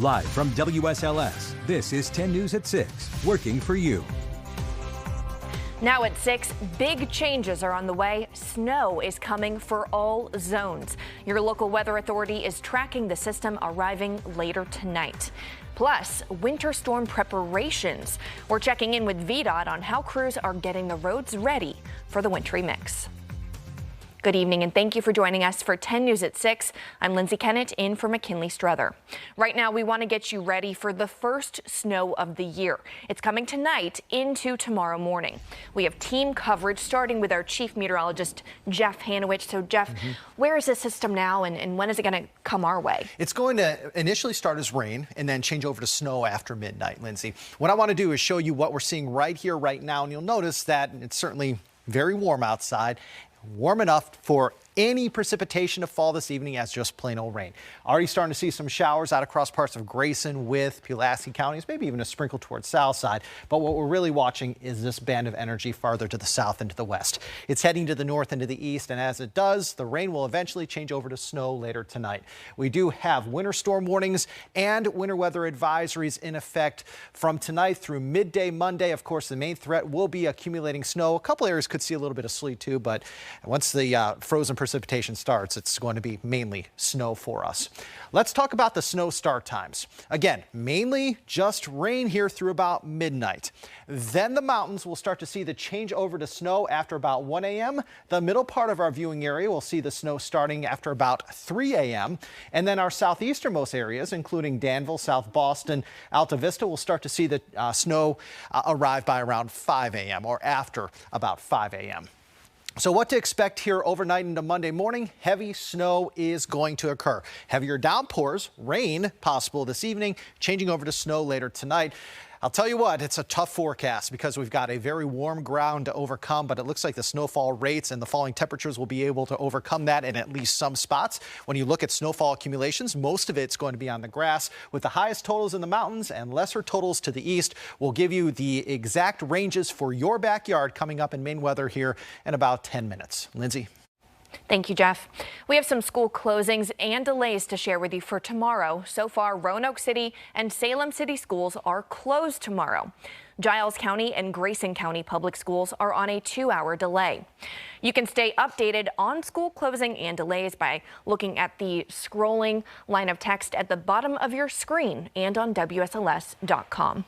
Live from WSLS, this is 10 News at 6, working for you. Now at 6, big changes are on the way. Snow is coming for all zones. Your local weather authority is tracking the system arriving later tonight. Plus, winter storm preparations. We're checking in with VDOT on how crews are getting the roads ready for the wintry mix. Good evening and thank you for joining us for 10 News at 6. I'm Lindsay Kennett in for McKinley Struther. Right now we want to get you ready for the first snow of the year. It's coming tonight into tomorrow morning. We have team coverage starting with our chief meteorologist Jeff Hanowich. So Jeff, where is the system now and when is it going to come our way? It's going to initially start as rain and then change over to snow after midnight, Lindsay. What I want to do is show you what we're seeing right here, right now, and you'll notice that it's certainly very warm outside. Warm enough for any precipitation to fall this evening as just plain old rain. Already starting to see some showers out across parts of Grayson, with Pulaski counties, maybe even a sprinkle towards south side. But what we're really watching is this band of energy farther to the south and to the west. It's heading to the north and to the east, and as it does, the rain will eventually change over to snow later tonight. We do have winter storm warnings and winter weather advisories in effect from tonight through midday Monday. Of course, the main threat will be accumulating snow. A couple areas could see a little bit of sleet too, but once the frozen precipitation starts, it's going to be mainly snow for us. Let's talk about the snow start times. Again, mainly just rain here through about midnight. Then the mountains will start to see the change over to snow after about 1 a.m. The middle part of our viewing area will see the snow starting after about 3 a.m. And then our southeasternmost areas, including Danville, South Boston, Alta Vista, will start to see the snow arrive by around 5 a.m. or after about 5 a.m. So what to expect here overnight into Monday morning? Heavy snow is going to occur. Heavier downpours, rain possible this evening, changing over to snow later tonight. I'll tell you what, it's a tough forecast because we've got a very warm ground to overcome, but it looks like the snowfall rates and the falling temperatures will be able to overcome that in at least some spots. When you look at snowfall accumulations, most of it's going to be on the grass, with the highest totals in the mountains and lesser totals to the east. We'll give you the exact ranges for your backyard coming up in Maine weather here in about 10 minutes. Lindsay. Thank you, Jeff. We have some school closings and delays to share with you for tomorrow. So far, Roanoke City and Salem City schools are closed tomorrow. Giles County and Grayson County public schools are on a 2-hour delay. You can stay updated on school closing and delays by looking at the scrolling line of text at the bottom of your screen and on WSLS.com.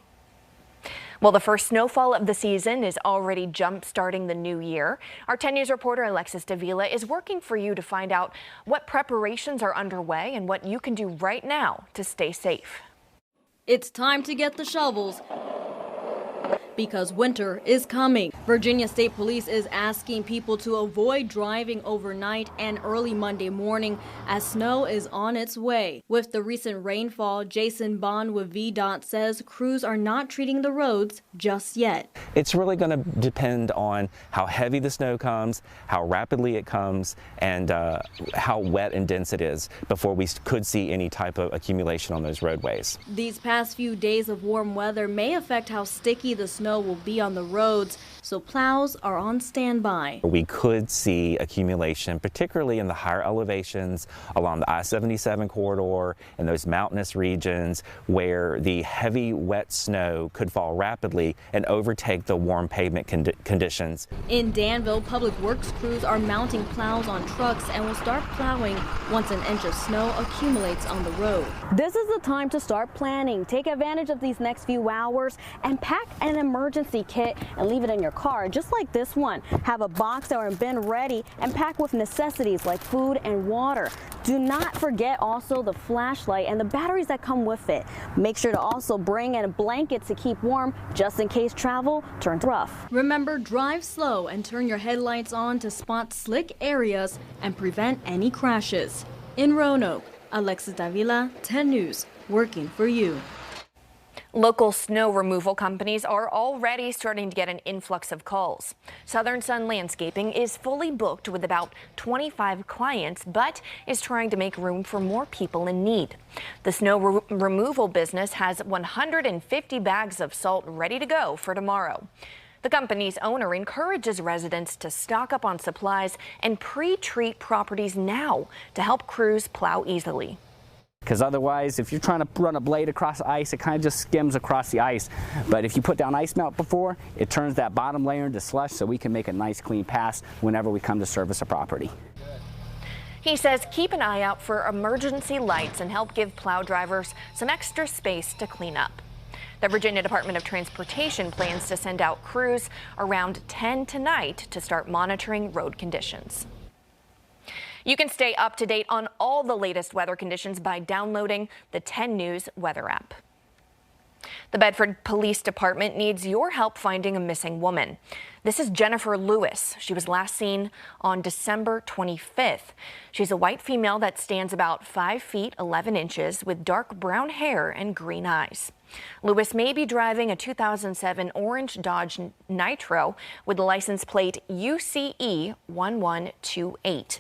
Well, the first snowfall of the season is already jump-starting the new year. Our 10 News reporter Alexis Davila is working for you to find out what preparations are underway and what you can do right now to stay safe. It's time to get the shovels, because winter is coming. Virginia State Police is asking people to avoid driving overnight and early Monday morning as snow is on its way. With the recent rainfall, Jason Bond with VDOT says crews are not treating the roads just yet. It's really going to depend on how heavy the snow comes, how rapidly it comes, and how wet and dense it is before we could see any type of accumulation on those roadways. These past few days of warm weather may affect how sticky the snow will be on the roads, so plows are on standby. We could see accumulation, particularly in the higher elevations along the I-77 corridor and those mountainous regions where the heavy wet snow could fall rapidly and overtake the warm pavement conditions. In Danville, public works crews are mounting plows on trucks and will start plowing once an inch of snow accumulates on the road. This is the time to start planning. Take advantage of these next few hours and pack an emergency kit and leave it in your car, just like this one. Have a box or a bin ready and pack with necessities like food and water. Do not forget also the flashlight and the batteries that come with it. Make sure to also bring in a blanket to keep warm just in case travel turns rough. Remember, drive slow and turn your headlights on to spot slick areas and prevent any crashes. In Roanoke, Alexis Davila, 10 News, working for you. Local snow removal companies are already starting to get an influx of calls. Southern Sun Landscaping is fully booked with about 25 clients, but is trying to make room for more people in need. The snow removal business has 150 bags of salt ready to go for tomorrow. The company's owner encourages residents to stock up on supplies and pre-treat properties now to help crews plow easily. Because otherwise, if you're trying to run a blade across ice, it kind of just skims across the ice. But if you put down ice melt before, it turns that bottom layer into slush, so we can make a nice clean pass whenever we come to service a property. He says keep an eye out for emergency lights and help give plow drivers some extra space to clean up. The Virginia Department of Transportation plans to send out crews around 10 tonight to start monitoring road conditions. You can stay up to date on all the latest weather conditions by downloading the 10 News weather app. The Bedford Police Department needs your help finding a missing woman. This is Jennifer Lewis. She was last seen on December 25th. She's a white female that stands about 5 feet 11 inches with dark brown hair and green eyes. Lewis may be driving a 2007 orange Dodge Nitro with the license plate UCE 1128.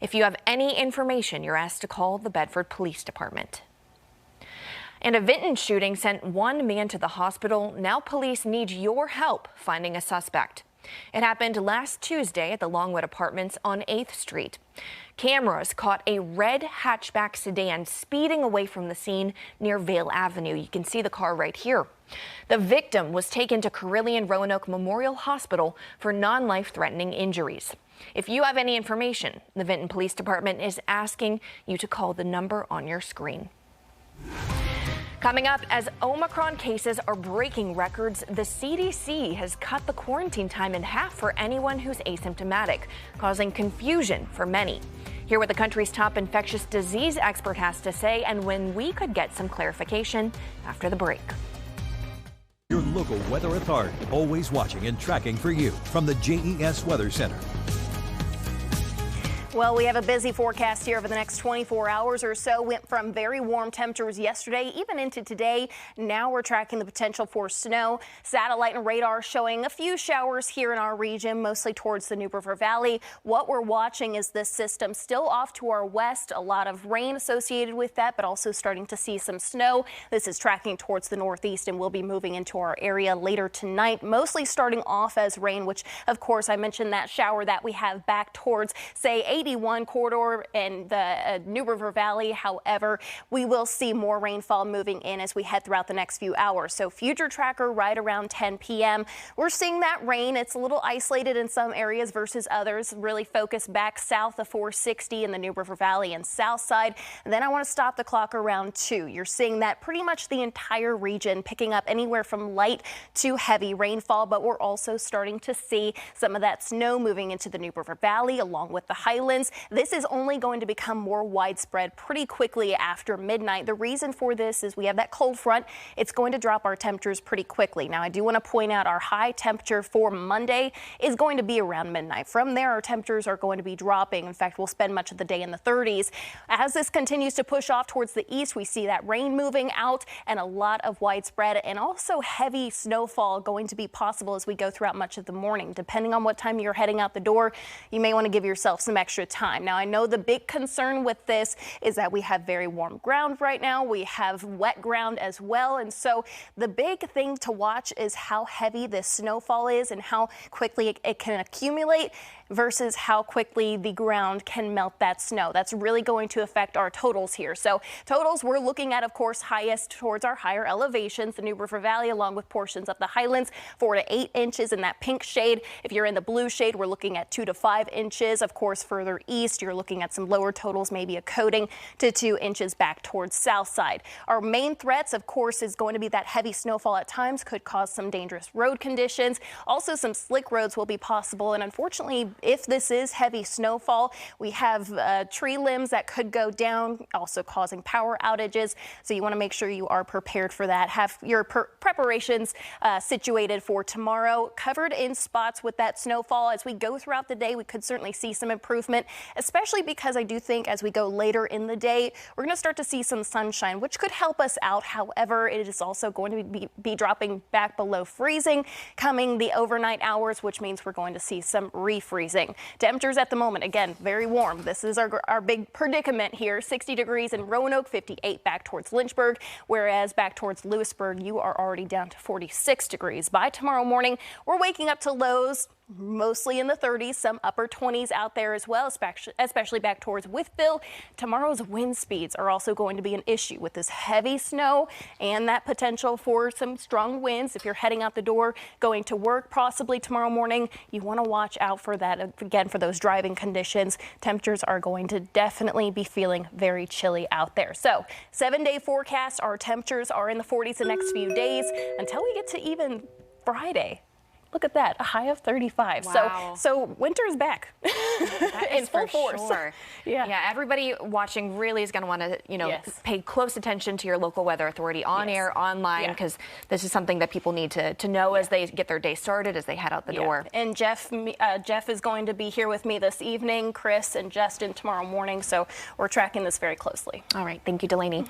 If you have any information, you're asked to call the Bedford Police Department. And a Vinton shooting sent one man to the hospital. Now police need your help finding a suspect. It happened last Tuesday at the Longwood Apartments on 8th Street. Cameras caught a red hatchback sedan speeding away from the scene near Vale Avenue. You can see the car right here. The victim was taken to Carilion Roanoke Memorial Hospital for non-life-threatening injuries. If you have any information, the Vinton Police Department is asking you to call the number on your screen. Coming up, as Omicron cases are breaking records, the CDC has cut the quarantine time in half for anyone who's asymptomatic, causing confusion for many. Hear what the country's top infectious disease expert has to say and when we could get some clarification after the break. Your local weather authority, always watching and tracking for you from the JES Weather Center. Well, we have a busy forecast here over the next 24 hours or so. Went from very warm temperatures yesterday, even into today. Now we're tracking the potential for snow. Satellite and radar showing a few showers here in our region, mostly towards the New River Valley. What we're watching is this system still off to our west. A lot of rain associated with that, but also starting to see some snow. This is tracking towards the northeast and will be moving into our area later tonight, mostly starting off as rain, which, of course, I mentioned that shower that we have back towards, say, 81 corridor in the New River Valley. However, we will see more rainfall moving in as we head throughout the next few hours. So future tracker right around 10 p.m. We're seeing that rain. It's a little isolated in some areas versus others. Really focused back south of 460 in the New River Valley and south side. And then I want to stop the clock around 2. You're seeing that pretty much the entire region picking up anywhere from light to heavy rainfall. But we're also starting to see some of that snow moving into the New River Valley along with the highlands. This is only going to become more widespread pretty quickly after midnight. The reason for this is we have that cold front. It's going to drop our temperatures pretty quickly. Now, I do want to point out our high temperature for Monday is going to be around midnight. From there, our temperatures are going to be dropping. In fact, we'll spend much of the day in the 30s. As this continues to push off towards the east, we see that rain moving out and a lot of widespread and also heavy snowfall going to be possible as we go throughout much of the morning. Depending on what time you're heading out the door, you may want to give yourself some extra time. Now, I know the big concern with this is that we have very warm ground right now. We have wet ground as well. And so the big thing to watch is how heavy this snowfall is and how quickly it can accumulate versus how quickly the ground can melt that snow. That's really going to affect our totals here. So totals we're looking at, of course, highest towards our higher elevations, the New River Valley, along with portions of the highlands, 4 to 8 inches in that pink shade. If you're in the blue shade, we're looking at 2 to 5 inches. Of course, further east, you're looking at some lower totals, maybe a coating to 2 inches back towards south side. Our main threats, of course, is going to be that heavy snowfall at times could cause some dangerous road conditions. Also, some slick roads will be possible. And unfortunately, if this is heavy snowfall, we have tree limbs that could go down, also causing power outages. So you want to make sure you are prepared for that. Have your preparations situated for tomorrow. Covered in spots with that snowfall. As we go throughout the day, we could certainly see some improvement, especially because I do think as we go later in the day, we're going to start to see some sunshine, which could help us out. However, it is also going to be dropping back below freezing coming the overnight hours, which means we're going to see some refreezing. Temperatures at the moment, again, very warm. This is our big predicament here. 60 degrees in Roanoke, 58 back towards Lynchburg, whereas back towards Lewisburg, you are already down to 46 degrees. By tomorrow morning, we're waking up to lows mostly in the 30s, some upper 20s out there as well, especially back towards Wytheville. Tomorrow's wind speeds are also going to be an issue with this heavy snow and that potential for some strong winds. If you're heading out the door, going to work possibly tomorrow morning, you want to watch out for that. Again, for those driving conditions, temperatures are going to definitely be feeling very chilly out there. So 7-day forecast, our temperatures are in the 40s the next few days until we get to even Friday. Look at that, a high of 35. Wow. So winter is back in full force. Sure. Yeah, everybody watching really is going to want to, pay close attention to your local weather authority on air, online, because this is something that people need to know as they get their day started, as they head out the door. And Jeff is going to be here with me this evening, Chris and Justin tomorrow morning, so we're tracking this very closely. All right, thank you, Delaney.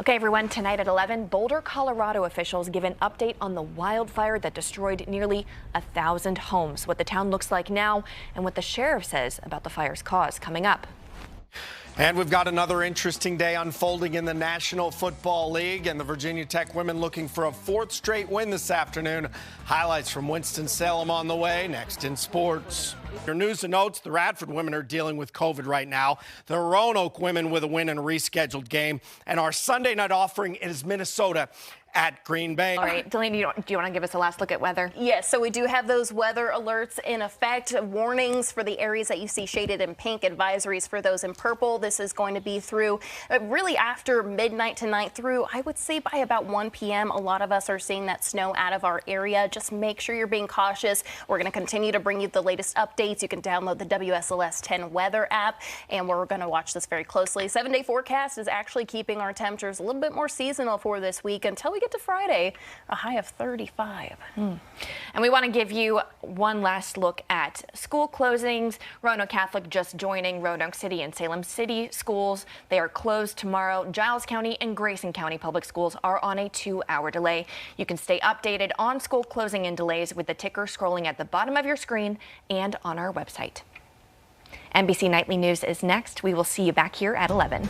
Okay, everyone, tonight at 11, Boulder, Colorado officials give an update on the wildfire that destroyed nearly 1,000 homes, what the town looks like now, and what the sheriff says about the fire's cause coming up. And we've got another interesting day unfolding in the National Football League, and the Virginia Tech women looking for a 4th straight win this afternoon. Highlights from Winston-Salem on the way, next in sports. Your news and notes, the Radford women are dealing with COVID right now. The Roanoke women with a win in a rescheduled game. And our Sunday night offering is Minnesota at Green Bay. All right, Delaney, do you want to give us a last look at weather? Yes, so we do have those weather alerts in effect. Warnings for the areas that you see shaded in pink, advisories for those in purple. This is going to be through really after midnight tonight through, I would say, by about 1 p.m. A lot of us are seeing that snow out of our area. Just make sure you're being cautious. We're going to continue to bring you the latest updates. You can download the WSLS 10 weather app, and we're going to watch this very closely. 7-day forecast is actually keeping our temperatures a little bit more seasonal for this week until we get to Friday, a high of 35. And we want to give you one last look at school closings. Roanoke Catholic just joining Roanoke City and Salem City schools. They are closed tomorrow. Giles County and Grayson County public schools are on a 2-hour delay. You can stay updated on school closing and delays with the ticker scrolling at the bottom of your screen and on our website. NBC Nightly News is next. We will see you back here at 11.